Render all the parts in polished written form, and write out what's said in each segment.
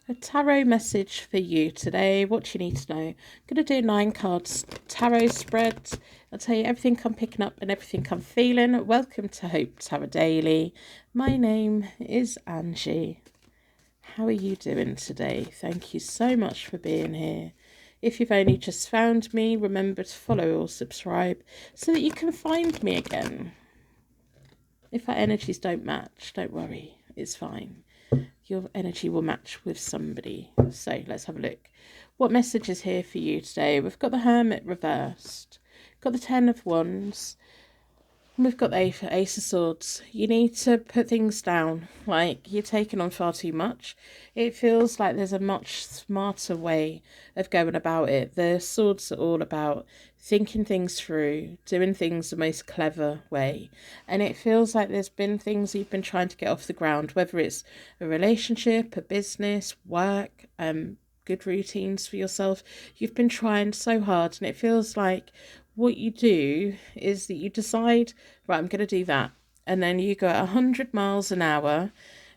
A tarot message for you today. What do you need to know? I'm going to do 9 cards tarot spreads. I'll tell you everything I'm picking up and everything I'm feeling. Welcome to Hope Tarot Daily. My name is Angie. How are you doing today? Thank you so much for being here. If you've only just found me, remember to follow or subscribe so that you can find me again. If our energies don't match, don't worry, it's fine. Your energy will match with somebody. So let's have a look. What message is here for you today? We've got the Hermit reversed, got the Ten of Wands, and we've got the Ace of Swords. You need to put things down. Like, you're taking on far too much. It feels like there's a much smarter way of going about it. The swords are all about thinking things through, doing things the most clever way. And it feels like there's been things you've been trying to get off the ground, whether it's a relationship, a business, work, good routines for yourself. You've been trying so hard, and it feels like what you do is that you decide, right, I'm going to do that. And then you go at 100 miles an hour,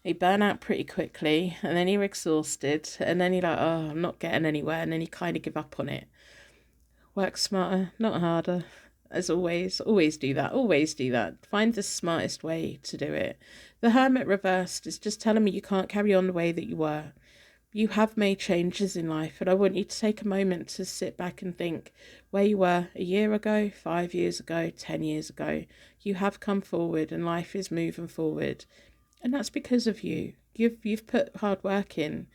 you burn out pretty quickly, and then you're exhausted, and then you're like, oh, I'm not getting anywhere, and then you kind of give up on it. Work smarter, not harder. As always do that. Always do that. Find the smartest way to do it. The Hermit reversed is just telling me you can't carry on the way that you were. You have made changes in life, and I want you to take a moment to sit back and think where you were a year ago, 5 years ago, 10 years ago. You have come forward, and life is moving forward, and that's because of you. You've put hard work in.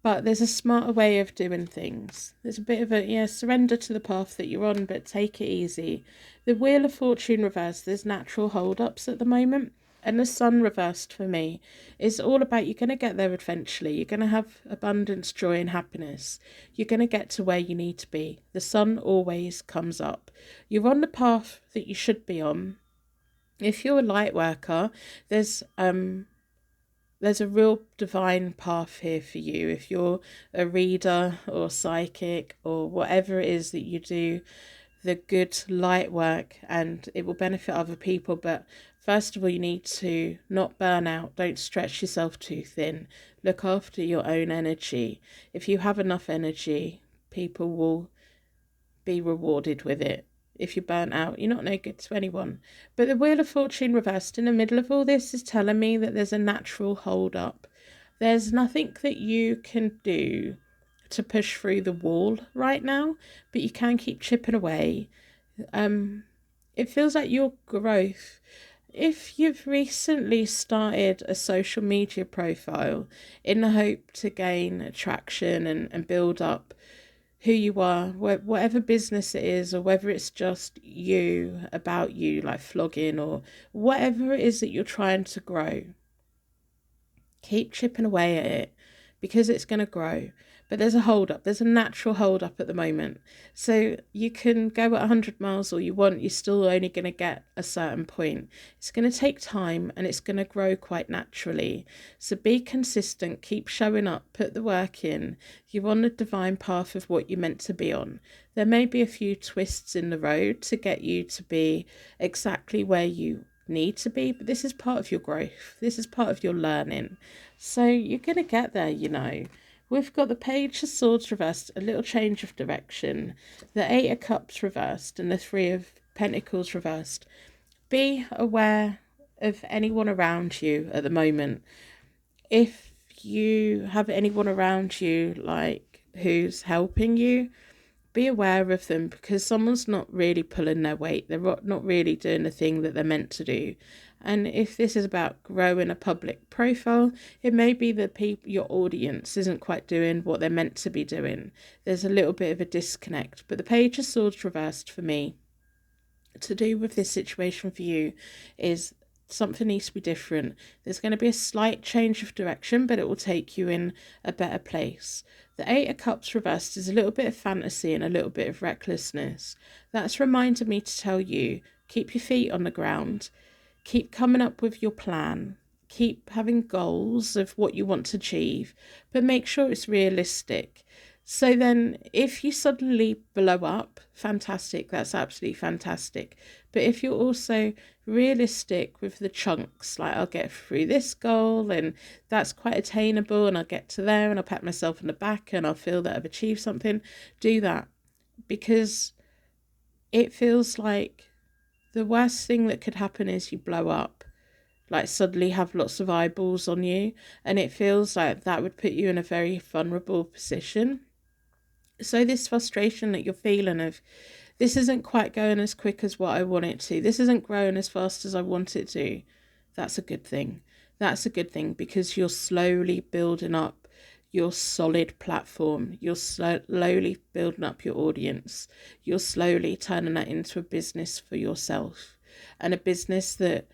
But there's a smarter way of doing things. There's a bit of a, surrender to the path that you're on, but take it easy. The Wheel of Fortune reversed, there's natural hold-ups at the moment. And the Sun reversed for me is all about you're going to get there eventually. You're going to have abundance, joy and happiness. You're going to get to where you need to be. The sun always comes up. You're on the path that you should be on. If you're a light worker, there's a real divine path here for you. If you're a reader or psychic or whatever it is that you do, the good light work, and it will benefit other people. But first of all, you need to not burn out. Don't stretch yourself too thin. Look after your own energy. If you have enough energy, people will be rewarded with it. If you're burnt out, you're not no good to anyone. But the Wheel of Fortune reversed in the middle of all this is telling me that there's a natural hold up. There's nothing that you can do to push through the wall right now, but you can keep chipping away. It feels like your growth. If you've recently started a social media profile in the hope to gain traction and build up who you are, whatever business it is, or whether it's just you, about you, like vlogging, or whatever it is that you're trying to grow, keep chipping away at it because it's going to grow. But there's a hold up. There's a natural hold up at the moment. So you can go at 100 miles all you want. You're still only going to get a certain point. It's going to take time and it's going to grow quite naturally. So be consistent. Keep showing up. Put the work in. You're on the divine path of what you're meant to be on. There may be a few twists in the road to get you to be exactly where you need to be, but this is part of your growth. This is part of your learning. So you're going to get there, you know. We've got the Page of Swords reversed, a little change of direction. The Eight of Cups reversed and the Three of Pentacles reversed. Be aware of anyone around you at the moment. If you have anyone around you like who's helping you, be aware of them, because someone's not really pulling their weight. They're not really doing the thing that they're meant to do. And if this is about growing a public profile, it may be that your audience isn't quite doing what they're meant to be doing. There's a little bit of a disconnect. But the Page of Swords reversed for me, to do with this situation for you, is something needs to be different. There's going to be a slight change of direction, but it will take you in a better place. The Eight of Cups reversed is a little bit of fantasy and a little bit of recklessness. That's reminded me to tell you, keep your feet on the ground. Keep coming up with your plan. Keep having goals of what you want to achieve, but make sure it's realistic. So then if you suddenly blow up, fantastic, that's absolutely fantastic. But if you're also realistic with the chunks, like I'll get through this goal and that's quite attainable and I'll get to there and I'll pat myself on the back and I'll feel that I've achieved something, do that. Because it feels like the worst thing that could happen is you blow up, like suddenly have lots of eyeballs on you, and it feels like that would put you in a very vulnerable position. So this frustration that you're feeling of, this isn't quite going as quick as what I want it to, this isn't growing as fast as I want it to, that's a good thing. That's a good thing, because you're slowly building up your solid platform. You're slowly building up your audience. You're slowly turning that into a business for yourself, and a business that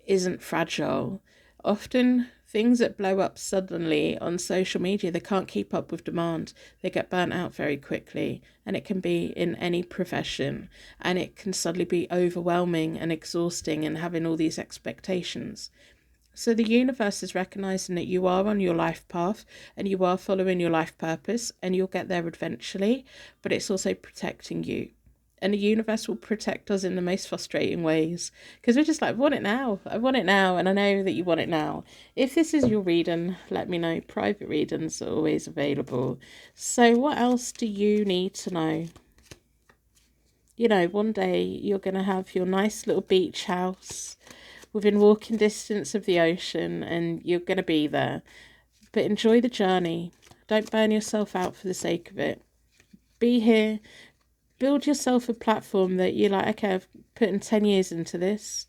isn't fragile. Often things that blow up suddenly on social media, they can't keep up with demand. They get burnt out very quickly, and it can be in any profession, and it can suddenly be overwhelming and exhausting and having all these expectations. So the universe is recognizing that you are on your life path and you are following your life purpose, and you'll get there eventually, but it's also protecting you. And the universe will protect us in the most frustrating ways, because we're just like, I want it now. I want it now. And I know that you want it now. If this is your reading, let me know. Private readings are always available. So what else do you need to know? You know, one day you're going to have your nice little beach house within walking distance of the ocean, and you're going to be there. But enjoy the journey. Don't burn yourself out for the sake of it. Be here. Build yourself a platform that you're like, okay, I've put in 10 years into this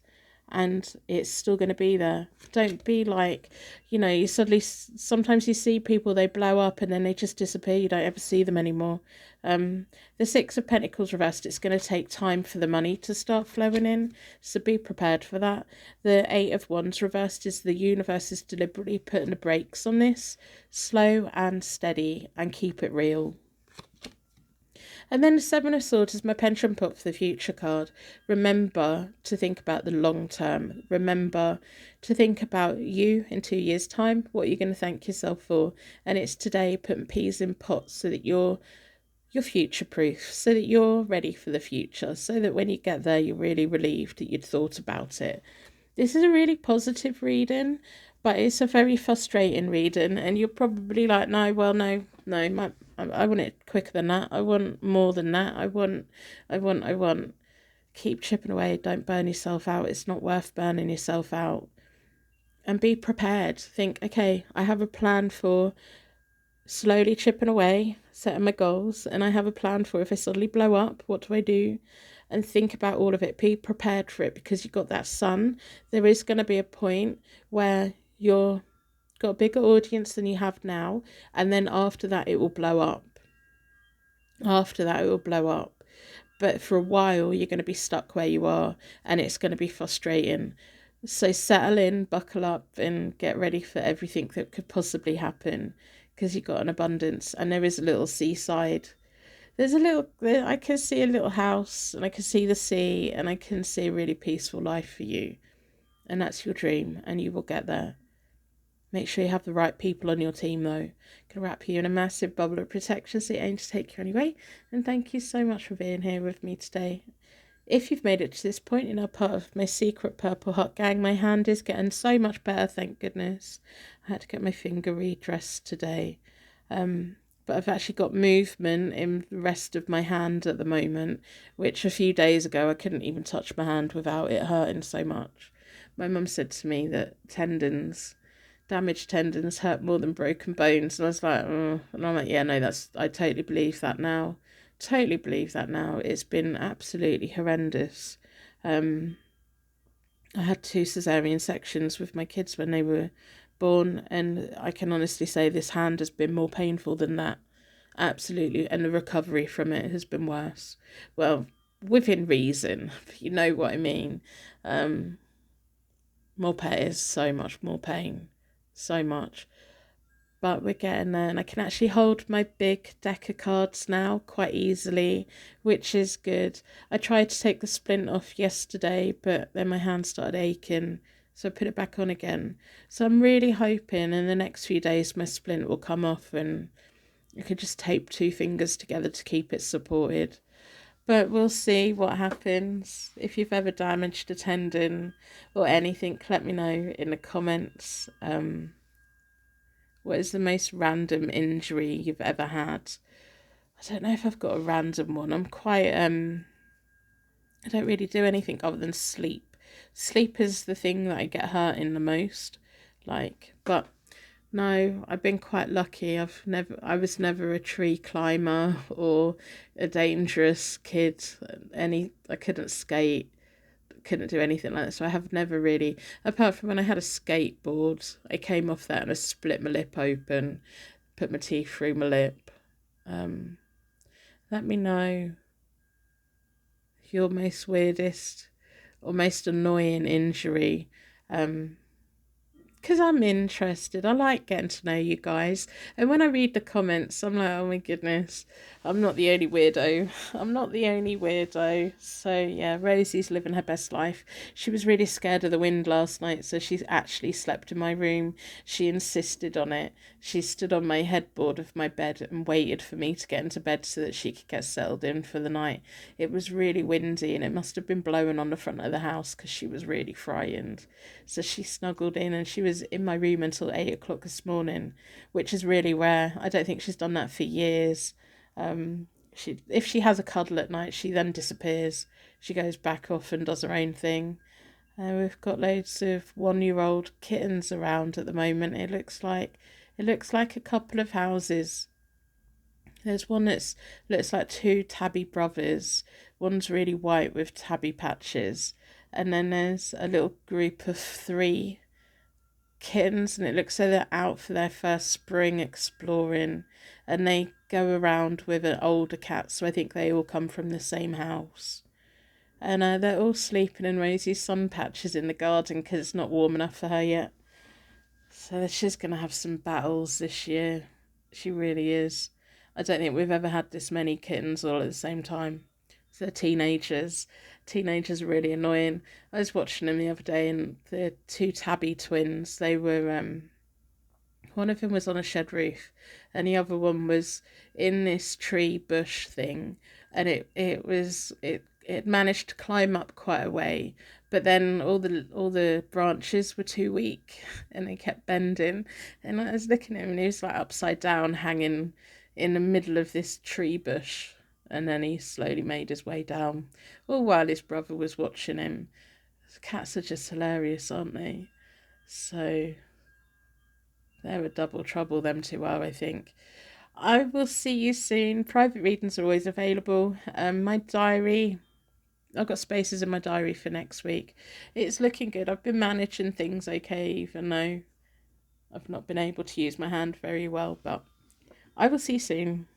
and it's still going to be there. Don't be like, you know, you suddenly, sometimes you see people, they blow up and then they just disappear. You don't ever see them anymore. The Six of Pentacles reversed, it's going to take time for the money to start flowing in. So be prepared for that. The Eight of Wands reversed is the universe is deliberately putting the brakes on this. Slow and steady and keep it real. And then the Seven of Swords is my pension pot for the future card. Remember to think about the long term. Remember to think about you in 2 years' time, what you're going to thank yourself for. And it's today putting peas in pots so that you're future proof, so that you're ready for the future, so that when you get there, you're really relieved that you'd thought about it. This is a really positive reading, but it's a very frustrating reading, and you're probably like, no, well, no, I want it quicker than that. I want more than that. I want. Keep chipping away. Don't burn yourself out. It's not worth burning yourself out. And be prepared. Think, okay, I have a plan for slowly chipping away, setting my goals, and I have a plan for if I suddenly blow up, what do I do? And think about all of it. Be prepared for it, because you've got that sun. There is going to be a point where you're got a bigger audience than you have now, and then after that it will blow up. After that it will blow up. But for a while you're going to be stuck where you are, and it's going to be frustrating. So settle in, buckle up, and get ready for everything that could possibly happen, because you've got an abundance. And there is a little seaside. I can see a little house, and I can see the sea, and I can see a really peaceful life for you. And that's your dream, and you will get there. Make sure you have the right people on your team, though. Can wrap you in a massive bubble of protection so you aim to take you anyway. And thank you so much for being here with me today. If you've made it to this point and are part of my secret Purple Heart gang, my hand is getting so much better, thank goodness. I had to get my finger redressed today. But I've actually got movement in the rest of my hand at the moment, which a few days ago I couldn't even touch my hand without it hurting so much. My mum said to me that damaged tendons hurt more than broken bones, and I was like, oh. And I'm like, yeah, no, I totally believe that now. Totally believe that now. It's been absolutely horrendous. I had 2 cesarean sections with my kids when they were born, and I can honestly say this hand has been more painful than that. Absolutely. And the recovery from it has been worse. Well, within reason, you know what I mean. More pain is so much more pain. So much. But we're getting there, and I can actually hold my big deck of cards now quite easily, which is good. I tried to take the splint off yesterday, but then my hand started aching, so I put it back on again. So I'm really hoping in the next few days my splint will come off and I could just tape two fingers together to keep it supported. But we'll see what happens. If you've ever damaged a tendon or anything, let me know in the comments. What is the most random injury you've ever had? I don't know if I've got a random one. I'm quite I don't really do anything other than sleep. Sleep is the thing that I get hurt in the most. But no, I've been quite lucky. I was never a tree climber or a dangerous kid. I couldn't skate, couldn't do anything like that. So I have never really, apart from when I had a skateboard, I came off that and I split my lip open, put my teeth through my lip. Let me know your most weirdest or most annoying injury. Because I'm interested. I like getting to know you guys. And when I read the comments, I'm like, oh my goodness, I'm not the only weirdo. I'm not the only weirdo. So yeah, Rosie's living her best life. She was really scared of the wind last night, so she actually slept in my room. She insisted on it. She stood on my headboard of my bed and waited for me to get into bed so that she could get settled in for the night. It was really windy and it must have been blowing on the front of the house because she was really frightened. So she snuggled in and she was in my room until 8 o'clock this morning, which is really rare. I don't think she's done that for years. If she has a cuddle at night, she then disappears. She goes back off and does her own thing. We've got loads of 1-year-old kittens around at the moment. It looks like a couple of houses. There's one that looks like two tabby brothers. One's really white with tabby patches, and then there's a little group of 3 kittens, and it looks like they're out for their first spring exploring, and they go around with an older cat, so I think they all come from the same house. And they're all sleeping in Rosie's sun patches in the garden because it's not warm enough for her yet. So she's going to have some battles this year. She really is. I don't think we've ever had this many kittens all at the same time. So teenagers. Teenagers are really annoying. I was watching them the other day, and the 2 tabby twins, they were one of them was on a shed roof and the other one was in this tree bush thing, and it managed to climb up quite a way, but then all the branches were too weak and they kept bending, and I was looking at him and he was like upside down hanging in the middle of this tree bush, and then he slowly made his way down, all while his brother was watching him. Cats are just hilarious, aren't they? So they're a double trouble, them two are, I think. I will see you soon. Private readings are always available. My diary, I've got spaces in my diary for next week. It's looking good. I've been managing things okay, even though I've not been able to use my hand very well. But I will see you soon.